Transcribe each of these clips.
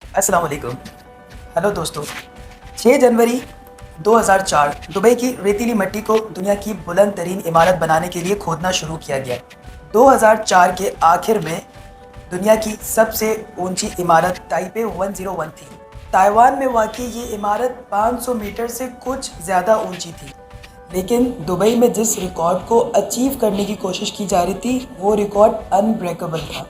अस्सलाम वालेकुम। हेलो दोस्तों, 6 जनवरी 2004 दुबई की रेतीली मिट्टी को दुनिया की बुलंद तरीन इमारत बनाने के लिए खोदना शुरू किया गया। 2004 के आखिर में दुनिया की सबसे ऊंची इमारत ताइपे 101 थी। ताइवान में वाक़ई ये इमारत 500 मीटर से कुछ ज़्यादा ऊंची थी। लेकिन दुबई में जिस रिकॉर्ड को अचीव करने की कोशिश की जा रही थी, वो रिकॉर्ड अनब्रेकेबल था।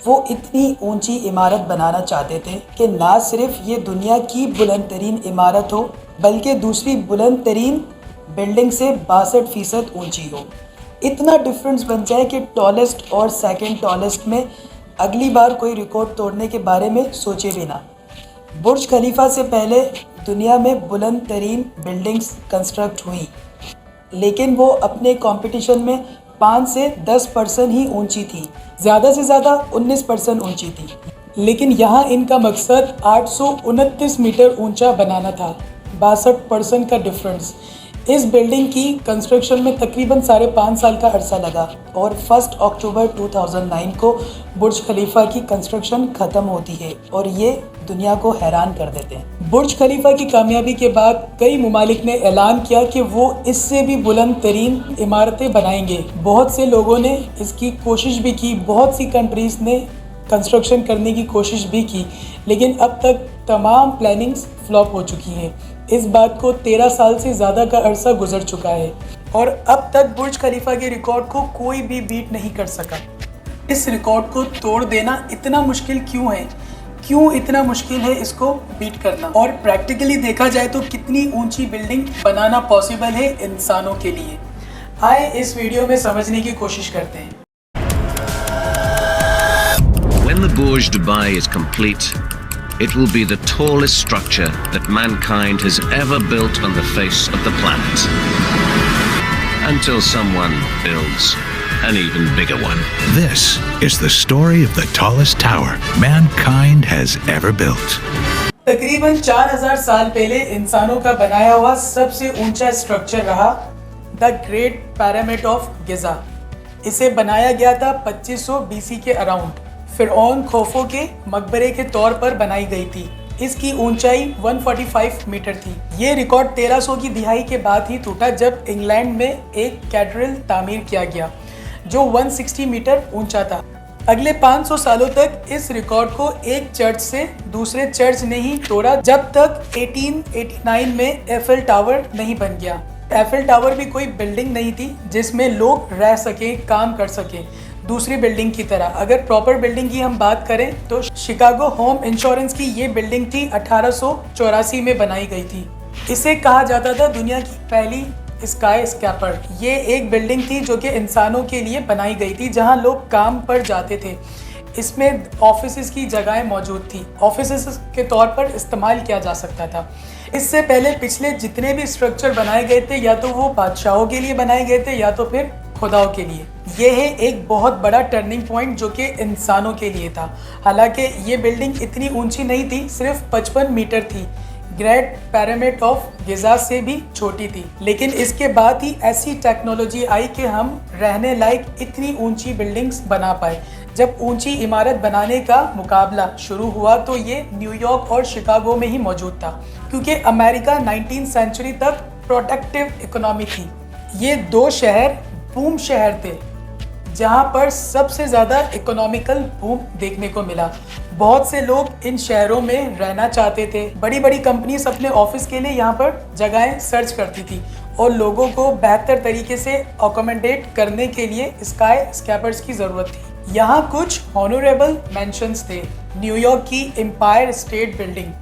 वो इतनी ऊंची इमारत बनाना चाहते थे कि ना सिर्फ ये दुनिया की बुलंद तरीन इमारत हो, बल्कि दूसरी बुलंद तरीन बिल्डिंग से 62% ऊंची हो। इतना डिफरेंस बन जाए कि टॉलेस्ट और सेकंड टॉलेस्ट में अगली बार कोई रिकॉर्ड तोड़ने के बारे में सोचे भी ना। बुर्ज खलीफा से पहले दुनिया में बुलंद तरीन बिल्डिंग्स कंस्ट्रक्ट हुई, लेकिन वो अपने कंपटीशन में 5 से 10% ही ऊंची थी, ज़्यादा से ज़्यादा 19% ऊंची थी। लेकिन यहाँ इनका मकसद 829 मीटर ऊंचा बनाना था, 62% का डिफरेंस। इस बिल्डिंग की कंस्ट्रक्शन में तकरीबन 5.5 साल का अरसा लगा और 1 अक्टूबर 2009 को बुर्ज खलीफा की कंस्ट्रक्शन ख़त्म होती है और ये दुनिया को हैरान कर देते हैं। बुर्ज खलीफा की कामयाबी के बाद कई ममालिक ने ऐलान किया कि वो इससे भी बुलंद तरीन इमारतें बनाएंगे। बहुत से लोगों ने इसकी कोशिश भी की, बहुत सी कंट्रीज़ ने कंस्ट्रक्शन करने की कोशिश भी की, लेकिन अब तक तमाम प्लानिंग्स फ्लॉप हो चुकी हैं। इस बात को 13 साल से ज़्यादा का अरसा गुजर चुका है और अब तक बुर्ज खलीफा के रिकॉर्ड को कोई भी बीट नहीं कर सका। इस रिकॉर्ड को तोड़ देना इतना मुश्किल क्यों है? क्यों इतना मुश्किल है इसको बीट करना? और प्रैक्टिकली देखा जाए तो कितनी ऊंची बिल्डिंग बनाना पॉसिबल है इंसानों के लिए? आए इस वीडियो में समझने की कोशिश करते हैं। When the Burj Dubai is complete, it will be the tallest structure that mankind has ever built on the face of the planet. Until someone builds an even bigger one. This is the story of the tallest tower mankind has ever built. तकरीबन 4000 साल पहले इंसानों का बनाया हुआ सबसे ऊंचा structure रहा the great pyramid of Giza. इसे बनाया गया था 2500 बीसी के अराउंड। फिरौन खोफो के मकबरे के तौर पर बनाई गई थी। इसकी ऊंचाई 145 मीटर थी। ये रिकॉर्ड 1300 की दिहाई के बाद ही टूटा जब इंग्लैंड में एक कैथेड्रल तामीर किया गया जो 160 मीटर ऊंचा था। अगले 500 सालों तक इस रिकॉर्ड को एक चर्च से दूसरे चर्च ने ही तोड़ा, जब तक 1889 में एफिल टावर नहीं बन गया। एफिल टावर भी कोई बिल्डिंग नहीं थी जिसमें लोग रह सके, काम कर सके दूसरी बिल्डिंग की तरह। अगर प्रॉपर बिल्डिंग की हम बात करें तो शिकागो होम इंश्योरेंस की ये बिल्डिंग थी 1884 में बनाई गई थी। इसे कहा जाता था दुनिया की पहली स्काई स्कैपर। ये एक बिल्डिंग थी जो कि इंसानों के लिए बनाई गई थी, जहां लोग काम पर जाते थे। इसमें ऑफिसेस की जगहें मौजूद थी, ऑफिसेस के तौर पर इस्तेमाल किया जा सकता था। इससे पहले पिछले जितने भी स्ट्रक्चर बनाए गए थे या तो वो बादशाहों के लिए बनाए गए थे या तो फिर खुदाओं के लिए। ये है एक बहुत बड़ा टर्निंग पॉइंट जो कि इंसानों के लिए था। हालांकि ये बिल्डिंग इतनी ऊंची नहीं थी, सिर्फ 55 मीटर थी। ग्रेट पिरामिड ऑफ गिज़ा से भी छोटी थी। लेकिन इसके बाद ही ऐसी टेक्नोलॉजी आई कि हम रहने लायक इतनी ऊंची बिल्डिंग्स बना पाए। जब ऊंची इमारत बनाने का मुकाबला शुरू हुआ तो ये न्यूयॉर्क और शिकागो में ही मौजूद था, क्योंकि अमेरिका 19वीं सेंचुरी तक प्रोडक्टिव इकोनॉमी थी। ये दो शहर बूम शहर थे जहां पर सबसे ज़्यादा इकोनॉमिकल बूम देखने को मिला। बहुत से लोग इन शहरों में रहना चाहते थे। बड़ी बड़ी कंपनीज अपने ऑफिस के लिए यहाँ पर जगहें सर्च करती थी और लोगों को बेहतर तरीके से अकोमोडेट करने के लिए स्काई स्कैपर्स की ज़रूरत थी। यहाँ कुछ ऑनरेबल मेंशंस थे। न्यूयॉर्क की एम्पायर स्टेट बिल्डिंग,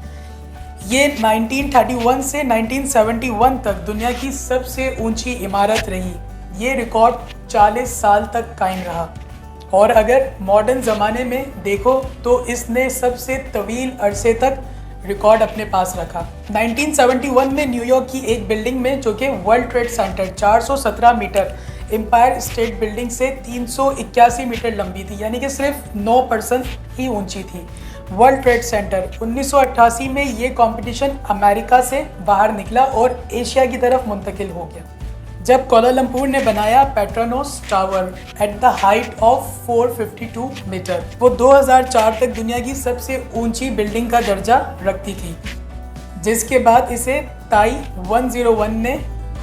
ये 1931 से 1971 तक दुनिया की सबसे ऊंची इमारत रही। ये रिकॉर्ड 40 साल तक कायम रहा और अगर मॉडर्न ज़माने में देखो तो इसने सबसे तवील अरसे तक रिकॉर्ड अपने पास रखा। 1971 में न्यूयॉर्क की एक बिल्डिंग में जो कि World Trade Center 417 metre Empire State Building से 381 मीटर लंबी थी, यानी कि सिर्फ 9% ही ऊंची थी। वर्ल्ड ट्रेड सेंटर 1988 में ये कंपटीशन अमेरिका से बाहर निकला और एशिया की तरफ मुंतकिल हो गया। जब कोलालमपुर ने बनाया Petronas tower at the height of 452 metre, वो 2004 तक दुनिया की सबसे ऊंची बिल्डिंग का दर्जा रखती थी, जिसके बाद इसे ताई 101 ने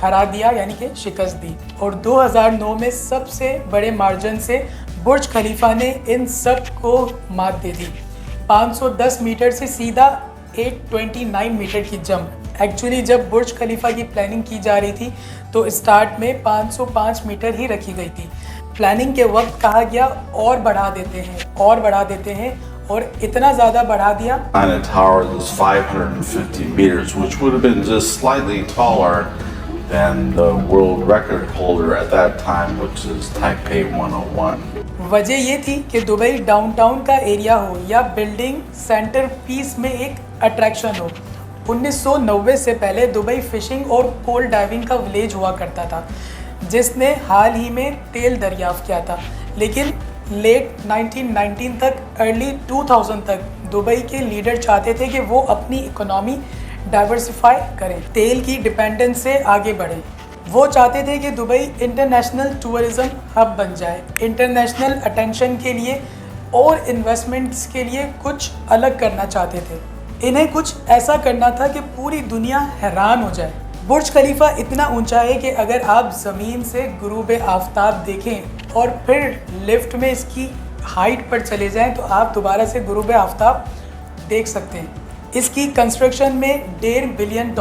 हरा दिया, यानी कि शिकस्त दी। और 2009 में सबसे बड़े मार्जिन से बुर्ज खलीफा ने इन सब को मात दे दी। 510 मीटर से सीधा 829 मीटर की जंप। एक्चुअली जब बुर्ज खलीफा की प्लानिंग की जा रही थी तो स्टार्ट में 505 मीटर ही रखी गई थी। प्लानिंग के वक्त कहा गया और बढ़ा देते हैं और इतना ज़्यादा बढ़ा दिया। On a tower that's 550 meters, which would have been just slightly taller than the world record holder at that time, which is Taipei 101. वजह ये थी कि दुबई डाउनटाउन का एरिया हो या बिल्डिंग सेंटर पीस में एक अट्रैक्शन हो। 1990 से पहले दुबई फिशिंग और कोल डाइविंग का विलेज हुआ करता था, जिसने हाल ही में तेल दरियाफ्त किया था। लेकिन लेट 1919 तक अर्ली 2000 तक दुबई के लीडर चाहते थे कि वो अपनी इकोनॉमी डाइवर्सिफाई करें, तेल की डिपेंडेंस से आगे बढ़ें। वो चाहते थे कि दुबई इंटरनेशनल टूरिज्म हब बन जाए। इंटरनेशनल अटेंशन के लिए और इन्वेस्टमेंट्स के लिए कुछ अलग करना चाहते थे। इन्हें कुछ ऐसा करना था कि पूरी दुनिया हैरान हो जाए। बुर्ज खलीफा इतना ऊंचा है कि अगर आप ज़मीन से गुरूब आफ्ताब देखें और फिर लिफ्ट में इसकी हाइट पर चले जाएं तो आप दोबारा से गुरूब आफ्ताब देख सकते हैं। इसकी कंस्ट्रक्शन में $1.5 बिलियन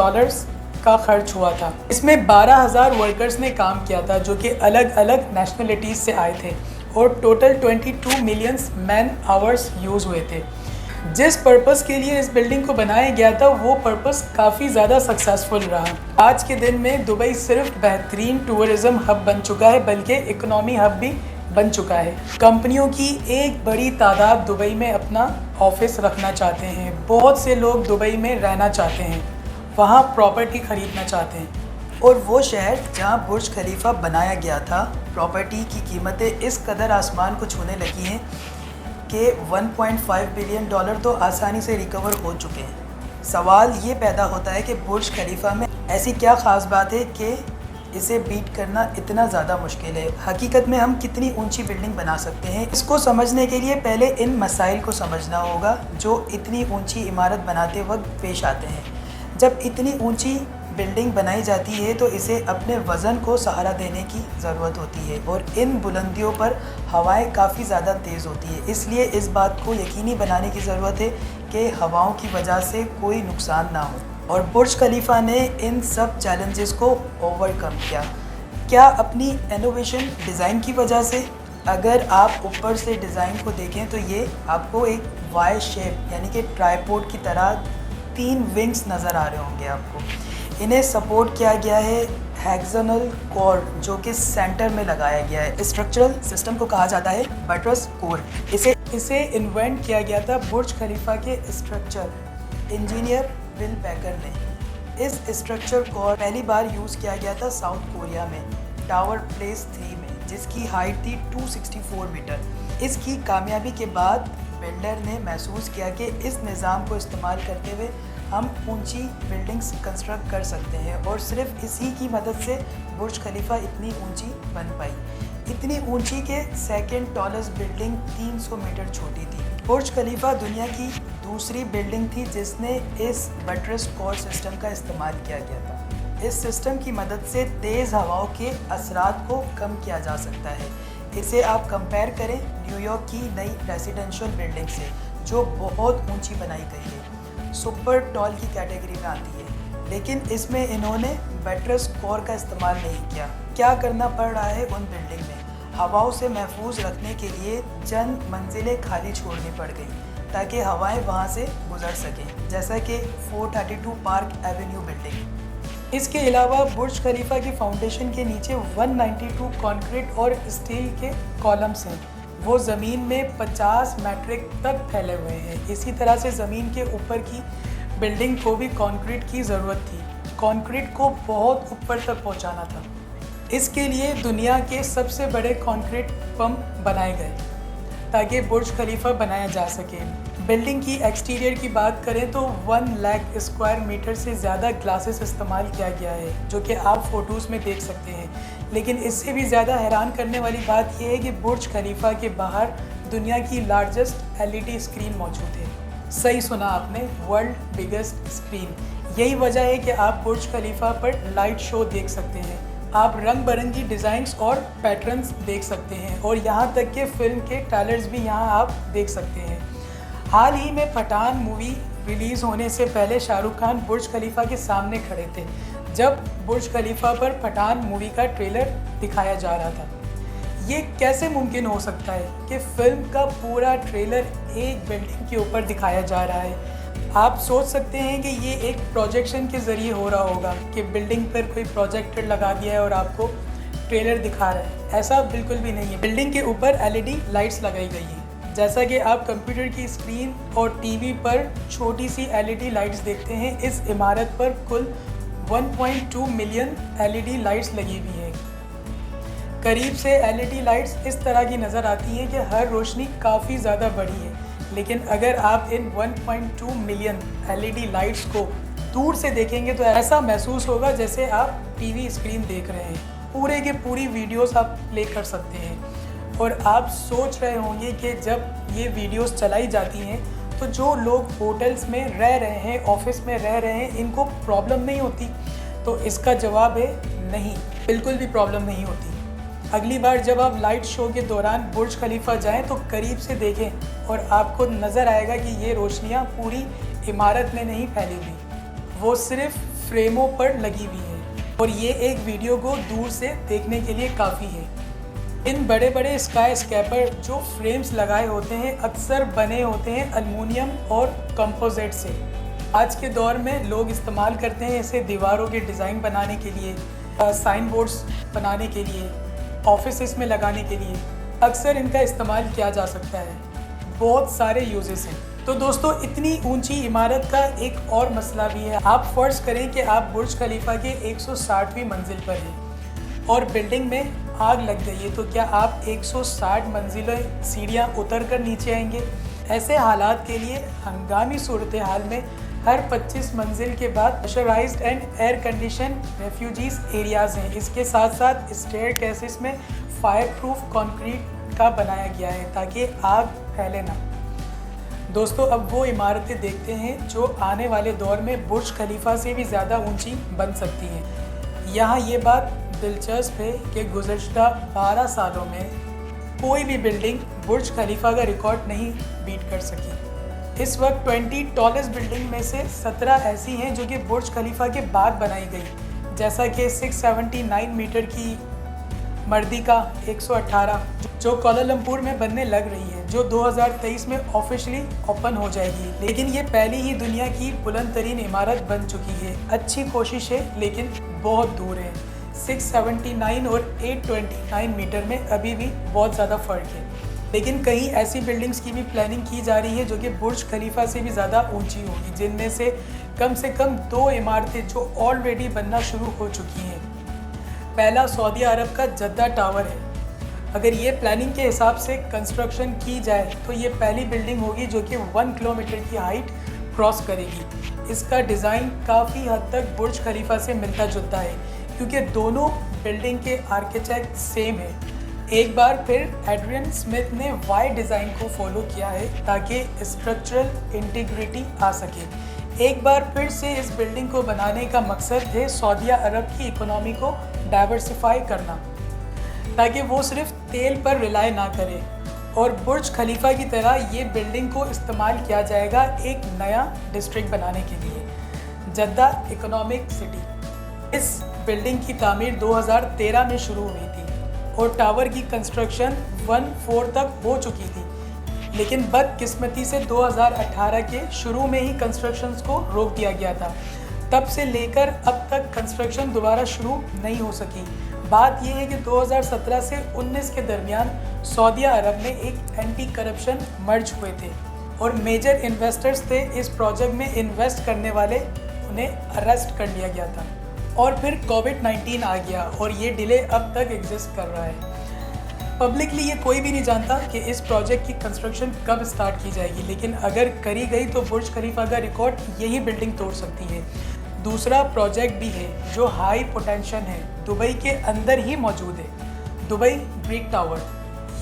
का खर्च हुआ था। इसमें 12,000 वर्कर्स ने काम किया था, जो कि अलग अलग नेशनलिटीज़ से आए थे, और total 22 million man hours use हुए थे। जिस पर्पस के लिए इस बिल्डिंग को बनाया गया था वो पर्पस काफ़ी ज़्यादा सक्सेसफुल रहा। आज के दिन में दुबई सिर्फ बेहतरीन टूरिज्म हब बन चुका है, बल्कि इकोनॉमी हब भी बन चुका है। कंपनियों की एक बड़ी तादाद दुबई में अपना ऑफिस रखना चाहते हैं। बहुत से लोग दुबई में रहना चाहते हैं, वहाँ प्रॉपर्टी ख़रीदना चाहते हैं। और वो शहर जहाँ बुर्ज खलीफा बनाया गया था, प्रॉपर्टी की कीमतें इस कदर आसमान को छूने लगी हैं कि $1.5 बिलियन तो आसानी से रिकवर हो चुके हैं। सवाल ये पैदा होता है कि बुर्ज खलीफा में ऐसी क्या ख़ास बात है कि इसे बीट करना इतना ज़्यादा मुश्किल है। हकीकत में हम कितनी ऊंची बिल्डिंग बना सकते हैं, इसको समझने के लिए पहले इन मसाइल को समझना होगा जो इतनी ऊंची इमारत बनाते वक्त पेश आते हैं। जब इतनी ऊंची बिल्डिंग बनाई जाती है तो इसे अपने वज़न को सहारा देने की ज़रूरत होती है, और इन बुलंदियों पर हवाएं काफ़ी ज़्यादा तेज़ होती है। इसलिए इस बात को यकीनी बनाने की ज़रूरत है कि हवाओं की वजह से कोई नुकसान ना हो, और बुर्ज खलीफा ने इन सब चैलेंजेस को ओवरकम किया। क्या अपनी इनोवेशन डिज़ाइन की वजह से? अगर आप ऊपर से डिज़ाइन को देखें तो ये आपको एक वाई शेप यानी कि ट्राइपॉड की तरह 3 विंग्स नज़र आ रहे होंगे आपको। इन्हें सपोर्ट किया गया है हेक्सागोनल कोर, जो कि सेंटर में लगाया गया है। स्ट्रक्चरल सिस्टम को कहा जाता है बटरस कोर। इसे इन्वेंट किया गया था बुर्ज खलीफा के स्ट्रक्चर इंजीनियर बिल बेकर ने। इस स्ट्रक्चर को पहली बार यूज़ किया गया था साउथ कोरिया में, टावर प्लेस 3 में, जिसकी हाइट थी 264 मीटर। इसकी कामयाबी के बाद बिल्डर ने महसूस किया कि इस निज़ाम को इस्तेमाल करते हुए हम ऊंची बिल्डिंग्स कंस्ट्रक्ट कर सकते हैं, और सिर्फ इसी की मदद से बुर्ज खलीफा इतनी ऊंची बन पाई। इतनी ऊंची के सेकंड टॉलेस्ट बिल्डिंग 300 मीटर छोटी थी। बुर्ज खलीफा दुनिया की दूसरी बिल्डिंग थी जिसने इस बटरस कोर सिस्टम का इस्तेमाल किया गया था। इस सिस्टम की मदद से तेज़ हवाओं के असरात को कम किया जा सकता है। इसे आप कंपेयर करें न्यूयॉर्क की नई रेजिडेंशियल बिल्डिंग से, जो बहुत ऊंची बनाई गई है, सुपर टॉल की कैटेगरी में आती है, लेकिन इसमें इन्होंने बटरस कोर का इस्तेमाल नहीं किया। क्या करना पड़ रहा है उन बिल्डिंग में? हवाओं से महफूज रखने के लिए चंद मंजिलें खाली छोड़नी पड़ गई ताकि हवाएं वहां से गुजर सकें, जैसा कि 432 पार्क एवेन्यू बिल्डिंग। इसके अलावा बुर्ज खलीफा की फाउंडेशन के नीचे 192 कंक्रीट और स्टील के कॉलम्स हैं। वो ज़मीन में 50 मीट्रिक तक फैले हुए हैं। इसी तरह से ज़मीन के ऊपर की बिल्डिंग को भी कंक्रीट की ज़रूरत थी। कंक्रीट को बहुत ऊपर तक पहुंचाना था। इसके लिए दुनिया के सबसे बड़े कंक्रीट पंप बनाए गए ताकि बुर्ज खलीफा बनाया जा सके। बिल्डिंग की एक्सटीरियर की बात करें तो 1 लाख स्क्वायर मीटर से ज़्यादा ग्लासेस इस्तेमाल किया गया है, जो कि आप फ़ोटोज़ में देख सकते हैं। लेकिन इससे भी ज़्यादा हैरान करने वाली बात यह है कि बुर्ज खलीफा के बाहर दुनिया की लार्जेस्ट LED स्क्रीन मौजूद है। सही सुना आपने, वर्ल्ड बिगेस्ट स्क्रीन। यही वजह है कि आप बुर्ज खलीफा पर लाइट शो देख सकते हैं। आप रंग बिरंगी डिज़ाइंस और पैटर्न्स देख सकते हैं और यहाँ तक कि फिल्म के ट्रेलर्स भी यहाँ आप देख सकते हैं। हाल ही में पठान मूवी रिलीज़ होने से पहले शाहरुख खान बुर्ज खलीफा के सामने खड़े थे जब बुर्ज खलीफा पर पठान मूवी का ट्रेलर दिखाया जा रहा था। ये कैसे मुमकिन हो सकता है कि फिल्म का पूरा ट्रेलर एक बिल्डिंग के ऊपर दिखाया जा रहा है? आप सोच सकते हैं कि ये एक प्रोजेक्शन के ज़रिए हो रहा होगा कि बिल्डिंग पर कोई प्रोजेक्टर लगा दिया है और आपको ट्रेलर दिखा रहा है। ऐसा बिल्कुल भी नहीं है। बिल्डिंग के ऊपर LED लाइट्स लगाई गई हैं। जैसा कि आप कंप्यूटर की स्क्रीन और टीवी पर छोटी सी LED लाइट्स देखते हैं, इस इमारत पर कुल 1.2 मिलियन LED लाइट्स लगी हुई हैं। करीब से LED लाइट्स इस तरह की नज़र आती हैं कि हर रोशनी काफ़ी ज़्यादा बड़ी है, लेकिन अगर आप इन 1.2 मिलियन LED लाइट्स को दूर से देखेंगे तो ऐसा महसूस होगा जैसे आप टीवी स्क्रीन देख रहे हैं। पूरे के पूरी वीडियोस आप प्ले कर सकते हैं और आप सोच रहे होंगे कि जब ये वीडियोस चलाई जाती हैं तो जो लोग होटल्स में रह रहे हैं, ऑफिस में रह रहे हैं, इनको प्रॉब्लम नहीं होती? तो इसका जवाब है नहीं, बिल्कुल भी प्रॉब्लम नहीं होती। अगली बार जब आप लाइट शो के दौरान बुर्ज खलीफा जाएं तो करीब से देखें और आपको नज़र आएगा कि ये रोशनियाँ पूरी इमारत में नहीं फैली हुई, वो सिर्फ फ्रेमों पर लगी हुई हैं और ये एक वीडियो को दूर से देखने के लिए काफ़ी है। इन बड़े बड़े स्काई स्कैपर जो फ्रेम्स लगाए होते हैं अक्सर बने होते हैं एल्युमिनियम और कंपोजिट से। आज के दौर में लोग इस्तेमाल करते हैं इसे दीवारों के डिज़ाइन बनाने के लिए, साइन बोर्ड्स बनाने के लिए, ऑफिस में लगाने के लिए अक्सर इनका इस्तेमाल किया जा सकता है। बहुत सारे यूजेस हैं। तो दोस्तों, इतनी ऊंची इमारत का एक और मसला भी है। आप फर्ज करें कि आप बुर्ज खलीफा के 160वीं मंजिल पर हैं और बिल्डिंग में आग लग गई है, तो क्या आप 160 मंजिलें सीढ़ियाँ उतर कर नीचे आएंगे? ऐसे हालात के लिए हंगामी सूरत हाल में हर 25 मंजिल के बाद pressurised and air condition refugees areas हैं। इसके साथ साथ स्टेयर केसेस में फायर प्रूफ कंक्रीट का बनाया गया है ताकि आग फैले ना। दोस्तों, अब वो इमारतें देखते हैं जो आने वाले दौर में बुर्ज खलीफा से भी ज़्यादा ऊंची बन सकती हैं। यहाँ ये बात दिलचस्प है कि गुज़श्ता 12 सालों में कोई भी बिल्डिंग बुर्ज खलीफा का रिकॉर्ड नहीं बीट कर सकी। इस वक्त 20 टॉलेस्ट बिल्डिंग में से 17 ऐसी हैं जो कि बुर्ज खलीफा के बाद बनाई गई, जैसा कि 679 मीटर की मर्दिका 118 जो कोलालमपुर में बनने लग रही है, जो 2023 में ऑफिशियली ओपन हो जाएगी। लेकिन ये पहली ही दुनिया की बुलंद तरीन इमारत बन चुकी है। अच्छी कोशिश है लेकिन बहुत दूर है। 679 और 829 मीटर में अभी भी बहुत ज़्यादा फ़र्क है। लेकिन कई ऐसी बिल्डिंग्स की भी प्लानिंग की जा रही है जो कि बुर्ज खलीफा से भी ज़्यादा ऊंची होगी, जिनमें से कम 2 इमारतें जो ऑलरेडी बनना शुरू हो चुकी हैं। पहला सऊदी अरब का जद्दा टावर है। अगर ये प्लानिंग के हिसाब से कंस्ट्रक्शन की जाए तो ये पहली बिल्डिंग होगी जो कि 1 किलोमीटर की हाइट क्रॉस करेगी। इसका डिज़ाइन काफ़ी हद तक बुर्ज खलीफा से मिलता जुलता है क्योंकि दोनों बिल्डिंग के आर्किटेक्ट सेम है। एक बार फिर एड्रियन स्मिथ ने वाई डिज़ाइन को फॉलो किया है ताकि स्ट्रक्चरल इंटीग्रिटी आ सके। एक बार फिर से इस बिल्डिंग को बनाने का मकसद है सऊदी अरब की इकोनॉमी को डाइवर्सिफाई करना ताकि वो सिर्फ तेल पर रिलाय ना करे, और बुर्ज खलीफा की तरह ये बिल्डिंग को इस्तेमाल किया जाएगा एक नया डिस्ट्रिक्ट बनाने के लिए, जद्दा इकोनॉमिक सिटी। इस बिल्डिंग की तामीर 2013 में शुरू हुई थी और टावर की कंस्ट्रक्शन 1/4 तक हो चुकी थी, लेकिन बदकिस्मती से 2018 के शुरू में ही कंस्ट्रक्शंस को रोक दिया गया था। तब से लेकर अब तक कंस्ट्रक्शन दोबारा शुरू नहीं हो सकी। बात यह है कि 2017 से 19 के दरमियान सऊदी अरब में एक एंटी करप्शन मर्ज हुए थे और मेजर इन्वेस्टर्स थे इस प्रोजेक्ट में इन्वेस्ट करने वाले, उन्हें अरेस्ट कर लिया गया था। और फिर कोविड-19 आ गया और ये डिले अब तक एग्जिस्ट कर रहा है। पब्लिकली ये कोई भी नहीं जानता कि इस प्रोजेक्ट की कंस्ट्रक्शन कब स्टार्ट की जाएगी, लेकिन अगर करी गई तो बुर्ज खलीफा का रिकॉर्ड यही बिल्डिंग तोड़ सकती है। दूसरा प्रोजेक्ट भी है जो हाई पोटेंशियल है, दुबई के अंदर ही मौजूद है, दुबई ग्रेट टावर।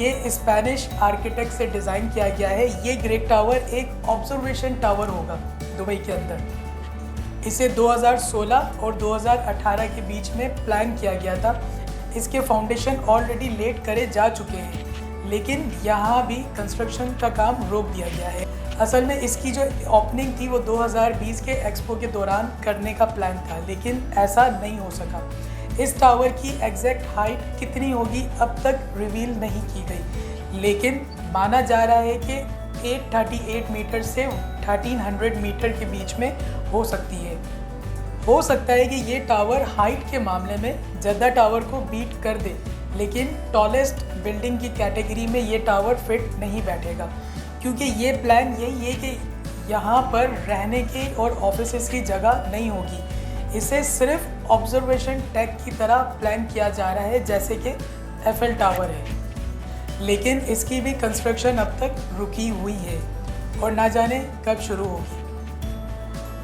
ये स्पेनिश आर्किटेक्ट से डिज़ाइन किया गया है। ये ग्रेट टावर एक ऑब्जर्वेशन टावर होगा दुबई के अंदर। इसे 2016 और 2018 के बीच में प्लान किया गया था। इसके फाउंडेशन ऑलरेडी लेट करे जा चुके हैं, लेकिन यहाँ भी कंस्ट्रक्शन का काम रोक दिया गया है। असल में इसकी जो ओपनिंग थी वो 2020 के एक्सपो के दौरान करने का प्लान था, लेकिन ऐसा नहीं हो सका। इस टावर की एग्जैक्ट हाइट कितनी होगी अब तक रिवील नहीं की गई, लेकिन माना जा रहा है कि 838 मीटर से 1300 मीटर के बीच में हो सकती है। हो सकता है कि ये टावर हाइट के मामले में जद्दा टावर को बीट कर दे, लेकिन टॉलेस्ट बिल्डिंग की कैटेगरी में ये टावर फिट नहीं बैठेगा, क्योंकि ये प्लान यही है कि यहाँ पर रहने की और ऑफिसेस की जगह नहीं होगी। इसे सिर्फ ऑब्जर्वेशन टेक की तरह प्लान किया जा रहा है, जैसे कि एफएल टावर है, लेकिन इसकी भी कंस्ट्रक्शन अब तक रुकी हुई है और ना जाने कब शुरू होगी।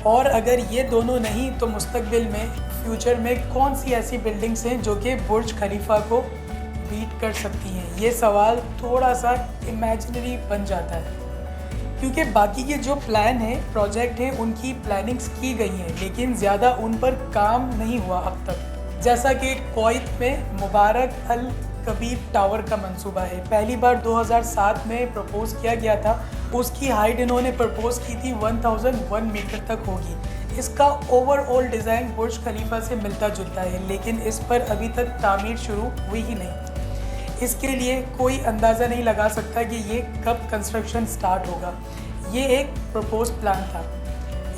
और अगर ये दोनों नहीं तो मुस्तकबिल में फ्यूचर में कौन सी ऐसी बिल्डिंग्स हैं जो कि बुर्ज खलीफा को बीट कर सकती हैं, ये सवाल थोड़ा सा इमेजिनरी बन जाता है, क्योंकि बाकी के जो प्लान है, प्रोजेक्ट हैं, उनकी प्लानिंग्स की गई हैं, लेकिन ज़्यादा उन पर काम नहीं हुआ अब तक। जैसा कि कुवैत में मुबारक अल कबीर टावर का मंसूबा है, पहली बार 2007 में प्रपोज किया गया था। उसकी हाइट इन्होंने प्रपोज की थी 1001 मीटर तक होगी। इसका ओवरऑल डिज़ाइन बुर्ज खलीफा से मिलता जुलता है, लेकिन इस पर अभी तक तामीर शुरू हुई ही नहीं। इसके लिए कोई अंदाज़ा नहीं लगा सकता कि ये कब कंस्ट्रक्शन स्टार्ट होगा। ये एक प्रपोज प्लान था।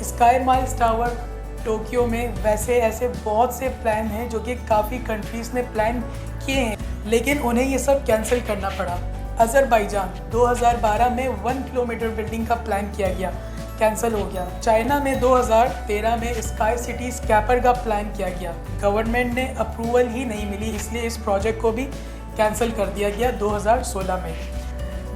स्काई माइल्स टावर टोक्यो में वैसे ऐसे बहुत से प्लान हैं जो कि काफ़ी कंट्रीज़ ने प्लान किए हैं, लेकिन उन्हें ये सब कैंसिल करना पड़ा। अज़रबैजान 2012 में 1 किलोमीटर बिल्डिंग का प्लान किया गया, कैंसिल हो गया। चाइना में 2013 में स्काई सिटी स्कैपर का प्लान किया गया, गवर्नमेंट ने अप्रूवल ही नहीं मिली, इसलिए इस प्रोजेक्ट को भी कैंसिल कर दिया गया 2016 में।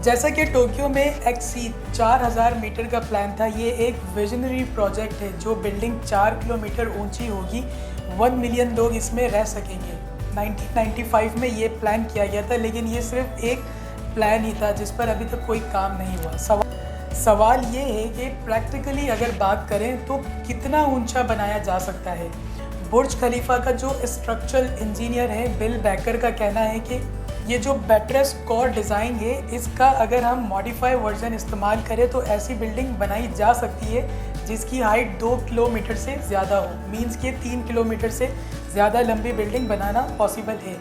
जैसा कि टोक्यो में एक्सीड 4000 मीटर का प्लान था। ये एक विजनरी प्रोजेक्ट है जो बिल्डिंग 4 किलोमीटर ऊंची होगी, 1 मिलियन लोग इसमें रह सकेंगे। 1995 में ये प्लान किया गया था, लेकिन ये सिर्फ एक प्लान ही था जिस पर अभी तक कोई काम नहीं हुआ। सवाल ये है कि प्रैक्टिकली अगर बात करें तो कितना ऊंचा बनाया जा सकता है। बुर्ज खलीफा का जो स्ट्रक्चरल इंजीनियर है बिल बेकर का कहना है कि ये जो बटरेस कोर डिज़ाइन है, इसका अगर हम मॉडिफाई वर्जन इस्तेमाल करें तो ऐसी बिल्डिंग बनाई जा सकती है जिसकी हाइट 2 किलोमीटर से ज़्यादा हो, मीन्स के 3 किलोमीटर से ज़्यादा लंबी बिल्डिंग बनाना पॉसिबल है।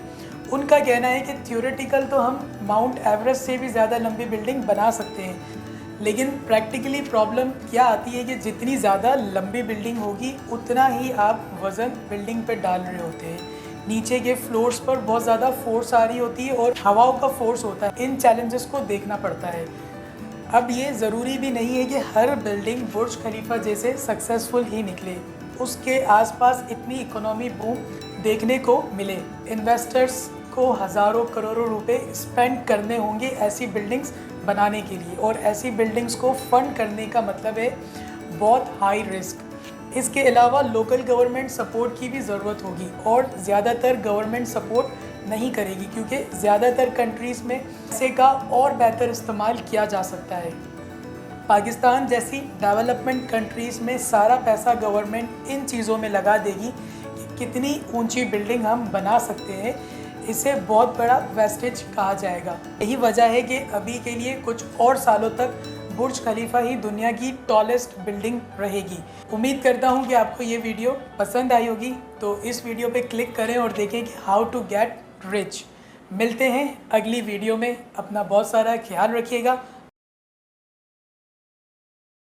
उनका कहना है कि थ्योरेटिकल तो हम माउंट एवरेस्ट से भी ज़्यादा लंबी बिल्डिंग बना सकते हैं, लेकिन प्रैक्टिकली प्रॉब्लम क्या आती है कि जितनी ज़्यादा लंबी बिल्डिंग होगी उतना ही आप वज़न बिल्डिंग पे डाल रहे होते हैं। नीचे के फ्लोर्स पर बहुत ज़्यादा फोर्स आ रही होती है और हवाओं का फोर्स होता है। इन चैलेंजेस को देखना पड़ता है। अब ये ज़रूरी भी नहीं है कि हर बिल्डिंग बुर्ज खलीफा जैसे सक्सेसफुल ही निकले, उसके आसपास इतनी इकोनॉमी बूम देखने को मिले। इन्वेस्टर्स को हज़ारों करोड़ों रुपए स्पेंड करने होंगे ऐसी बिल्डिंग्स बनाने के लिए, और ऐसी बिल्डिंग्स को फंड करने का मतलब है बहुत हाई रिस्क। इसके अलावा लोकल गवर्नमेंट सपोर्ट की भी ज़रूरत होगी, और ज़्यादातर गवर्नमेंट सपोर्ट नहीं करेगी क्योंकि ज़्यादातर कंट्रीज़ में पैसे का और बेहतर इस्तेमाल किया जा सकता है। पाकिस्तान जैसी डेवलपमेंट कंट्रीज़ में सारा पैसा गवर्नमेंट इन चीज़ों में लगा देगी कि कितनी ऊंची बिल्डिंग हम बना सकते हैं। इसे बहुत बड़ा वेस्टेज कहा जाएगा। यही वजह है कि अभी के लिए कुछ और सालों तक बुर्ज खलीफा ही दुनिया की टॉलेस्ट बिल्डिंग रहेगी। उम्मीद करता हूँ कि आपको ये वीडियो पसंद आई होगी, तो इस वीडियो पे क्लिक करें और देखें कि हाउ टू गेट रिच। मिलते हैं अगली वीडियो में। अपना बहुत सारा ख्याल रखिएगा।